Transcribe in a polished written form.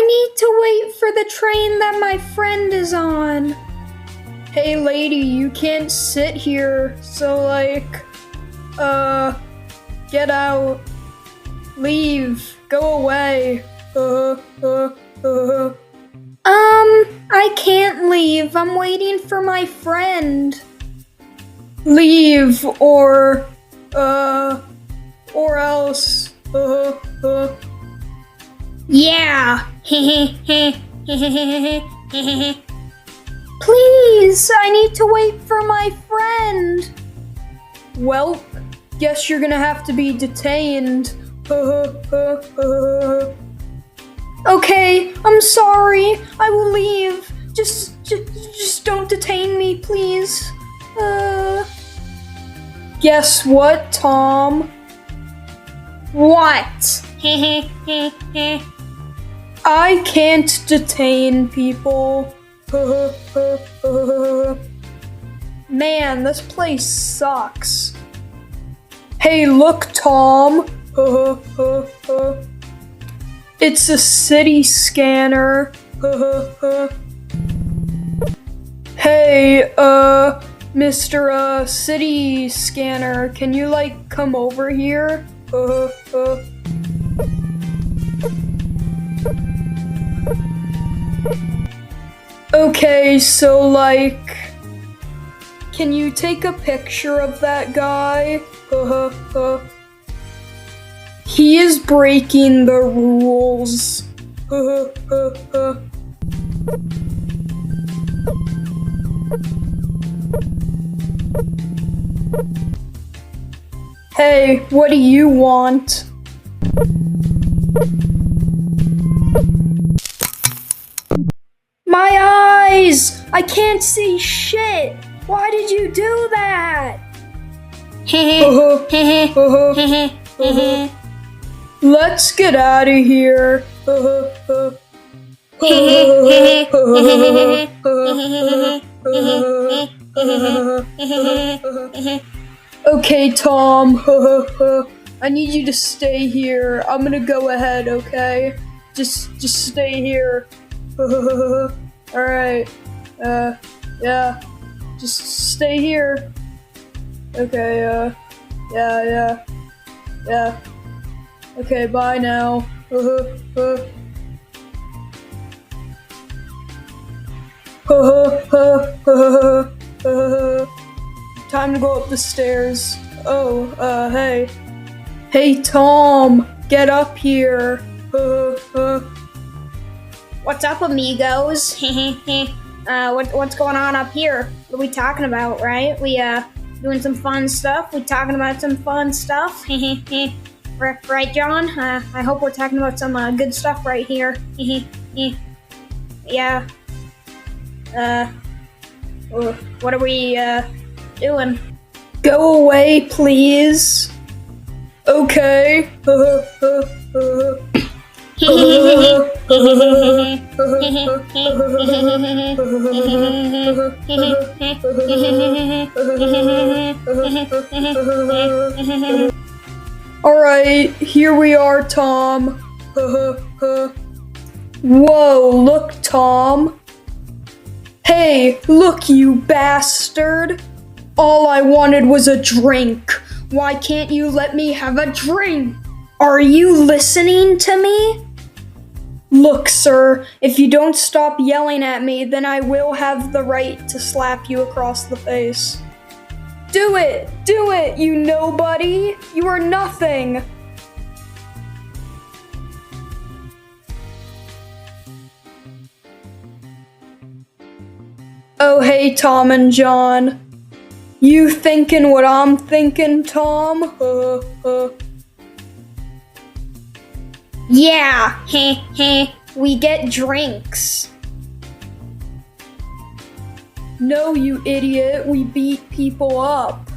need to wait for the train that my friend is on. Hey lady, you can't sit here, so get out. Leave. Go away. I can't leave. I'm waiting for my friend. Leave, or else. Yeah. Please, I need to wait for my friend. Well, guess you're gonna have to be detained. Okay, I'm sorry. I will leave. Just don't detain me, please. Guess what, Tom? What? I can't detain people. Man, this place sucks. Hey, look, Tom. It's a city scanner. Hey, Mr. City Scanner, can you, come over here? Okay, so, can you take a picture of that guy? He is breaking the rules. Hey, what do you want? My eyes! I can't see shit! Why did you do that? Let's get out of here. Okay, Tom. I need you to stay here. I'm gonna go ahead, okay? Just stay here. Alright. Yeah. Just stay here. Okay, yeah. Okay, bye now. Time to go up the stairs. Oh, hey. Hey, Tom, get up here. What's up, amigos? What's going on up here? What are we talking about, right? We, doing some fun stuff? We talking about some fun stuff? Right, John? I hope we're talking about some, good stuff right here. Yeah. What are we, doing? Go away, please. Okay. Alright, here we are, Tom. Whoa, look, Tom. Hey, look, you bastard. All I wanted was a drink. Why can't you let me have a drink? Are you listening to me? Look, sir, if you don't stop yelling at me, then I will have the right to slap you across the face. Do it, you nobody. You are nothing. Oh, hey, Tom and John. You thinking what I'm thinking, Tom? Yeah, we get drinks. No, you idiot, we beat people up.